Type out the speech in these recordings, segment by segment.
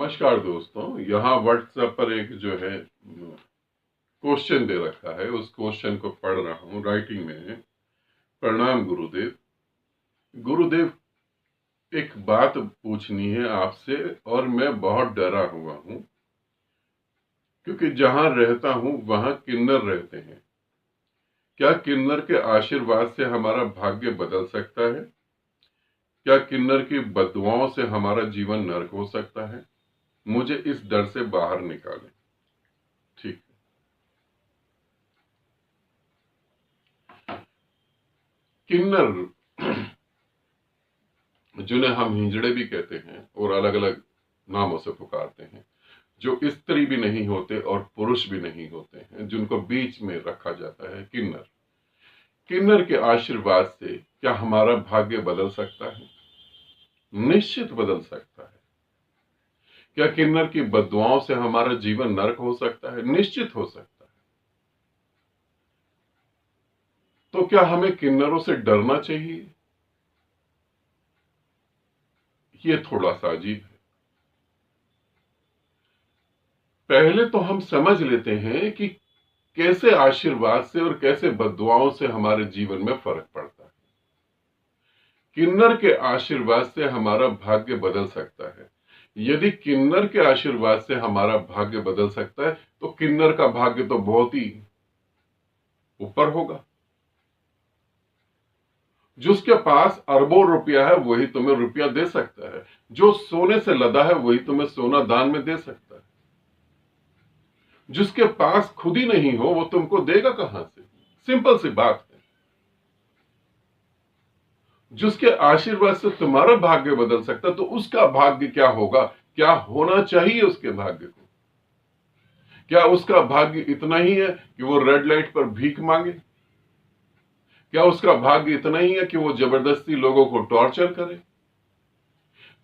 नमस्कार दोस्तों। यहाँ व्हाट्सएप पर एक जो है क्वेश्चन दे रखा है, उस क्वेश्चन को पढ़ रहा हूँ। राइटिंग में है, प्रणाम गुरुदेव। गुरुदेव, एक बात पूछनी है आपसे और मैं बहुत डरा हुआ हूँ, क्योंकि जहाँ रहता हूँ वहाँ किन्नर रहते हैं। क्या किन्नर के आशीर्वाद से हमारा भाग्य बदल सकता है? क्या किन्नर की बददुआओं से हमारा जीवन नरक हो सकता है? मुझे इस डर से बाहर निकालें। ठीक। किन्नर, जिन्हें हम हिजड़े भी कहते हैं और अलग अलग नामों से पुकारते हैं, जो स्त्री भी नहीं होते और पुरुष भी नहीं होते हैं, जिनको बीच में रखा जाता है, किन्नर। किन्नर के आशीर्वाद से क्या हमारा भाग्य बदल सकता है? निश्चित बदल सकता है। क्या किन्नर की बद्दुआओं से हमारा जीवन नरक हो सकता है? निश्चित हो सकता है। तो क्या हमें किन्नरों से डरना चाहिए? ये थोड़ा सा अजीब है। पहले तो हम समझ लेते हैं कि कैसे आशीर्वाद से और कैसे बद्दुआओं से हमारे जीवन में फर्क पड़ता है। किन्नर के आशीर्वाद से हमारा भाग्य बदल सकता है। यदि किन्नर के आशीर्वाद से हमारा भाग्य बदल सकता है, तो किन्नर का भाग्य तो बहुत ही ऊपर होगा। जिसके पास अरबों रुपया है वही तुम्हें रुपया दे सकता है। जो सोने से लदा है वही तुम्हें सोना दान में दे सकता है। जिसके पास खुद ही नहीं हो वो तुमको देगा कहां से? सिंपल सी बात है। जिसके आशीर्वाद से तुम्हारा भाग्य बदल सकता है, तो उसका भाग्य क्या होगा? क्या होना चाहिए उसके भाग्य को? क्या उसका भाग्य इतना ही है कि वो रेड लाइट पर भीख मांगे? क्या उसका भाग्य इतना ही है कि वो जबरदस्ती लोगों को टॉर्चर करे?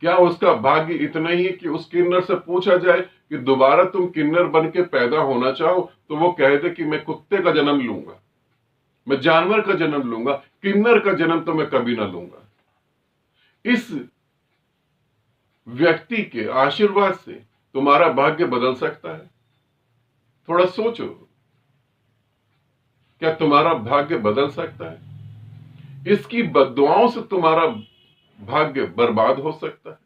क्या उसका भाग्य इतना ही है कि उस किन्नर से पूछा जाए कि दोबारा तुम किन्नर बन के पैदा होना चाहो, तो वो कह दे कि मैं कुत्ते का जन्म लूंगा, मैं जानवर का जन्म लूंगा, किन्नर का जन्म तो मैं कभी ना लूंगा? इस व्यक्ति के आशीर्वाद से तुम्हारा भाग्य बदल सकता है? थोड़ा सोचो, क्या तुम्हारा भाग्य बदल सकता है? इसकी बद्दुआओं से तुम्हारा भाग्य बर्बाद हो सकता है?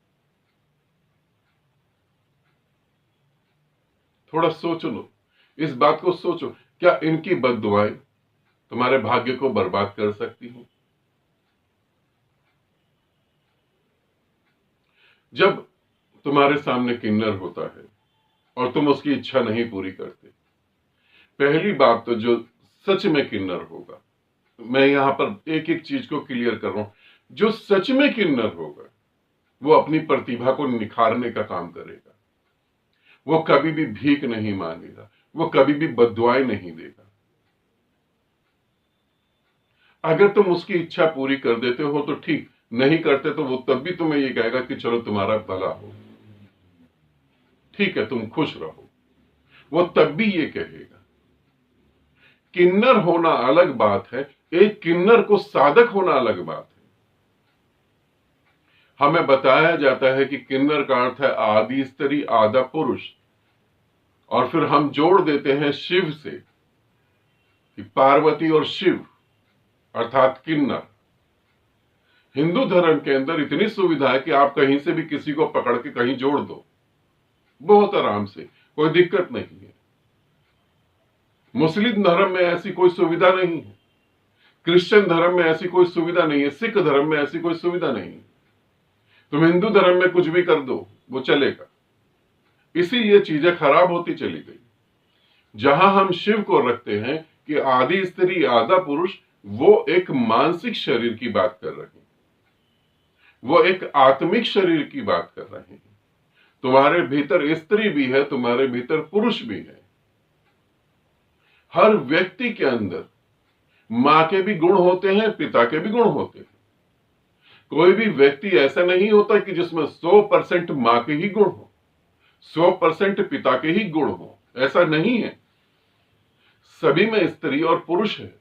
थोड़ा सोचो लो, इस बात को सोचो। क्या इनकी बद्दुआएं तुम्हारे भाग्य को बर्बाद कर सकती हैं? जब तुम्हारे सामने किन्नर होता है और तुम उसकी इच्छा नहीं पूरी करते, पहली बात तो जो सच में किन्नर होगा, मैं यहां पर एक एक चीज को क्लियर कर रहा हूं, जो सच में किन्नर होगा वो अपनी प्रतिभा को निखारने का काम करेगा। वो कभी भी भीख नहीं मांगेगा, वो कभी भी बद्दुआएं नहीं देगा। अगर तुम उसकी इच्छा पूरी कर देते हो तो ठीक, नहीं करते तो वो तब भी तुम्हें ये कहेगा कि चलो तुम्हारा भला हो, ठीक है, तुम खुश रहो। वो तब भी ये कहेगा। किन्नर होना अलग बात है, एक किन्नर को साधक होना अलग बात है। हमें बताया जाता है कि किन्नर का अर्थ है आदि स्त्री आधा पुरुष, और फिर हम जोड़ देते हैं शिव से कि पार्वती और शिव अर्थात किन्नर। हिंदू धर्म के अंदर इतनी सुविधा है कि आप कहीं से भी किसी को पकड़ के कहीं जोड़ दो, बहुत आराम से, कोई दिक्कत नहीं है। मुस्लिम धर्म में ऐसी कोई सुविधा नहीं है, क्रिश्चियन धर्म में ऐसी कोई सुविधा नहीं है, सिख धर्म में ऐसी कोई सुविधा नहीं है। तुम हिंदू धर्म में कुछ भी कर दो वो चलेगा। इसीलिए चीजें खराब होती चली गई। जहां हम शिव को रखते हैं कि आदि स्त्री आधा पुरुष, वो एक मानसिक शरीर की बात कर रहे हैं, वो एक आत्मिक शरीर की बात कर रहे हैं। तुम्हारे भीतर स्त्री भी है, तुम्हारे भीतर पुरुष भी है। हर व्यक्ति के अंदर मां के भी गुण होते हैं, पिता के भी गुण होते हैं। कोई भी व्यक्ति ऐसा नहीं होता कि जिसमें 100% मां के ही गुण हो, 100% पिता के ही गुण हो, ऐसा नहीं है। सभी में स्त्री और पुरुष है।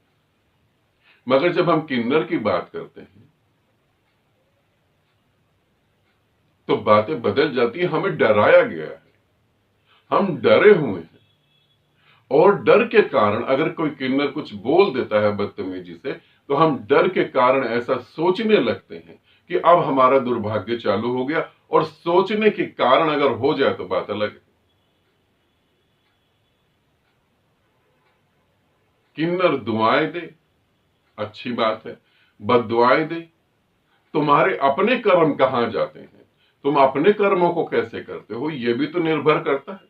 मगर जब हम किन्नर की बात करते हैं तो बातें बदल जाती है। हमें डराया गया है, हम डरे हुए हैं, और डर के कारण अगर कोई किन्नर कुछ बोल देता है बदतमीजी से, तो हम डर के कारण ऐसा सोचने लगते हैं कि अब हमारा दुर्भाग्य चालू हो गया। और सोचने के कारण अगर हो जाए तो बात अलग है। किन्नर दुआएं दे, अच्छी बात है, बद्दुआएं दे, तुम्हारे अपने कर्म कहां जाते हैं, तुम अपने कर्मों को कैसे करते हो, यह भी तो निर्भर करता है।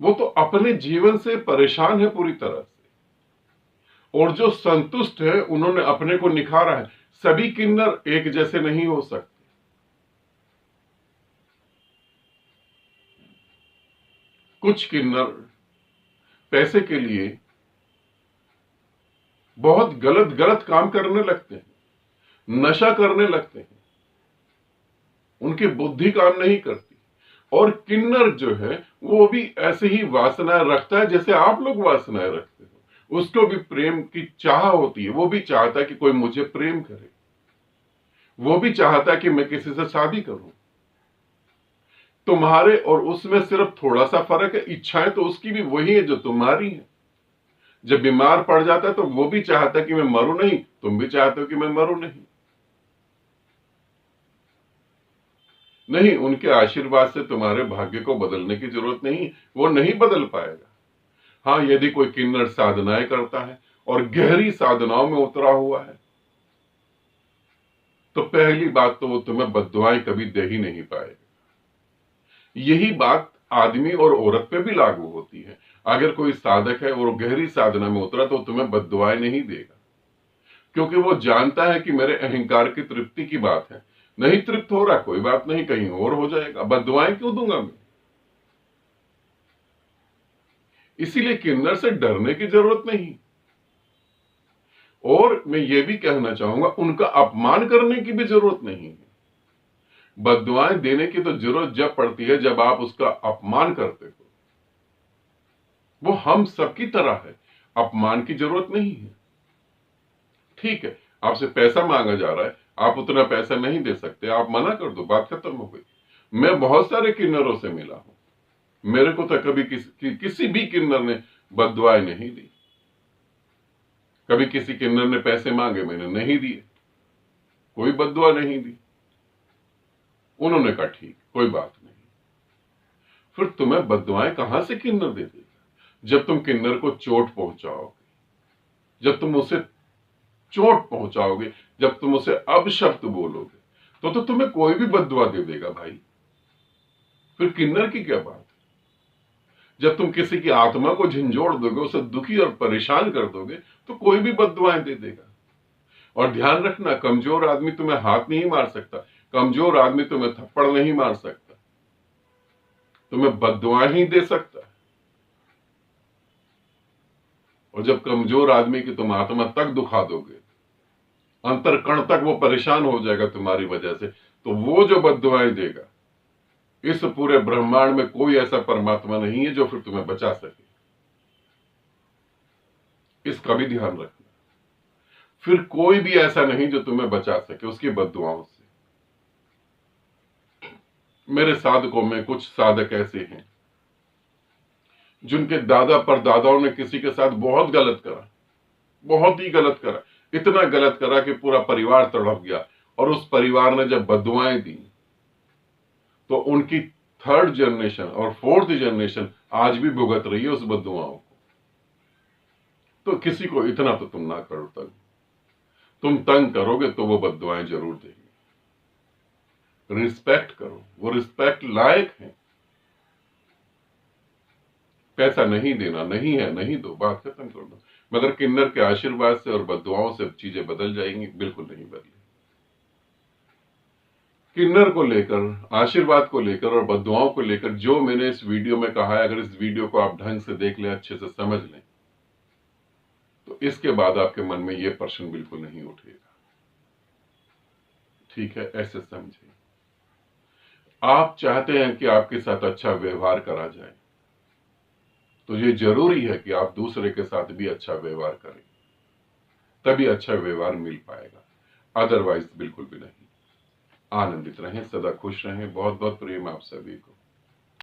वो तो अपने जीवन से परेशान है पूरी तरह से, और जो संतुष्ट है उन्होंने अपने को निखारा है। सभी किन्नर एक जैसे नहीं हो सकते। कुछ किन्नर पैसे के लिए बहुत गलत गलत काम करने लगते हैं, नशा करने लगते हैं, उनकी बुद्धि काम नहीं करती। और किन्नर जो है वो भी ऐसे ही वासनाएं रखता है जैसे आप लोग वासनाएं रखते हो। उसको भी प्रेम की चाह होती है, वो भी चाहता है कि कोई मुझे प्रेम करे, वो भी चाहता है कि मैं किसी से शादी करूं। तुम्हारे और उसमें सिर्फ थोड़ा सा फर्क है, इच्छाएं तो उसकी भी वही है जो तुम्हारी है। जब बीमार पड़ जाता है तो वो भी चाहता है कि मैं मरूं नहीं, तुम भी चाहते हो कि मैं मरूं नहीं। नहीं, उनके आशीर्वाद से तुम्हारे भाग्य को बदलने की जरूरत नहीं, वो नहीं बदल पाएगा। हाँ, यदि कोई किन्नर साधनाएं करता है और गहरी साधनाओं में उतरा हुआ है, तो पहली बात तो वो तुम्हें बद्दुआएं कभी दे ही नहीं पाएगा। यही बात आदमी और औरत पे भी लागू होती है। अगर कोई साधक है और गहरी साधना में उतरा तो तुम्हें बद्दुआएं नहीं देगा, क्योंकि वो जानता है कि मेरे अहंकार की तृप्ति की बात है। नहीं तृप्त हो रहा, कोई बात नहीं, कहीं और हो जाएगा, बद्दुआएं क्यों दूंगा मैं। इसीलिए किन्नर से डरने की जरूरत नहीं। और मैं ये भी कहना चाहूंगा, उनका अपमान करने की भी जरूरत नहीं है। बद्दुआएं देने की तो जरूरत जब पड़ती है जब आप उसका अपमान करते हो। वो हम सबकी तरह है, अपमान की जरूरत नहीं है। ठीक है, आपसे पैसा मांगा जा रहा है, आप उतना पैसा नहीं दे सकते, आप मना कर दो, बात खत्म हो गई। मैं बहुत सारे किन्नरों से मिला हूं, मेरे को तो कभी किसी भी किन्नर ने बद्दुआएं नहीं दी। कभी किसी किन्नर ने पैसे मांगे, मैंने नहीं दिए, कोई बद्दुआ नहीं दी। उन्होंने कहा ठीक, कोई बात नहीं। फिर तुम्हें बद्दुआएं कहां से किन्नर दे देगा? जब तुम किन्नर को चोट पहुंचाओगे, जब तुम उसे चोट पहुंचाओगे, जब तुम उसे अपशब्द बोलोगे, तो तुम्हें कोई भी बद्दुआ दे देगा भाई। फिर किन्नर की क्या बात है? जब तुम किसी की आत्मा को झंझोड़ दोगे, उसे दुखी और परेशान कर दोगे, तो कोई भी बद्दुआएं दे देगा। और ध्यान रखना, कमजोर आदमी तुम्हें हाथ नहीं मार सकता, कमजोर आदमी तुम्हें थप्पड़ नहीं मार सकता, तुम्हें बद्दुआएं ही दे सकता है। और जब कमजोर आदमी की तुम आत्मा तक दुखा दोगे, अंतर कण तक वो परेशान हो जाएगा तुम्हारी वजह से, तो वो जो बद्दुआएं देगा, इस पूरे ब्रह्मांड में कोई ऐसा परमात्मा नहीं है जो फिर तुम्हें बचा सके। इसका भी ध्यान रखना। फिर कोई भी ऐसा नहीं जो तुम्हें बचा सके उसकी बद्दुआओं से। मेरे साधकों में कुछ साधक ऐसे हैं जिनके दादा परदादाओं ने किसी के साथ बहुत गलत करा, बहुत ही गलत करा, इतना गलत करा कि पूरा परिवार तड़प गया। और उस परिवार ने जब बद्दुआएं दी तो उनकी थर्ड जनरेशन और फोर्थ जनरेशन आज भी भुगत रही है उस बद्दुआओं को। तो किसी को इतना तो तुम ना करो तंग, तुम तंग करोगे तो वो बद्दुआएं जरूर देगी। रिस्पेक्ट करो, वो रिस्पेक्ट लायक है। पैसा नहीं देना, नहीं है नहीं दो, बात खत्म कर दो। मगर किन्नर के आशीर्वाद से और बद्दुआओं से चीजें बदल जाएंगी? बिल्कुल नहीं बदली। किन्नर को लेकर, आशीर्वाद को लेकर और बद्दुआओं को लेकर जो मैंने इस वीडियो में कहा है, अगर इस वीडियो को आप ढंग से देख लें, अच्छे से समझ लें, तो इसके बाद आपके मन में यह प्रश्न बिल्कुल नहीं उठेगा। ठीक है, ऐसे समझे। आप चाहते हैं कि आपके साथ अच्छा व्यवहार करा जाए, तो ये जरूरी है कि आप दूसरे के साथ भी अच्छा व्यवहार करें, तभी अच्छा व्यवहार मिल पाएगा। अदरवाइज बिल्कुल भी नहीं। आनंदित रहें, सदा खुश रहें। बहुत बहुत प्रेम आप सभी को।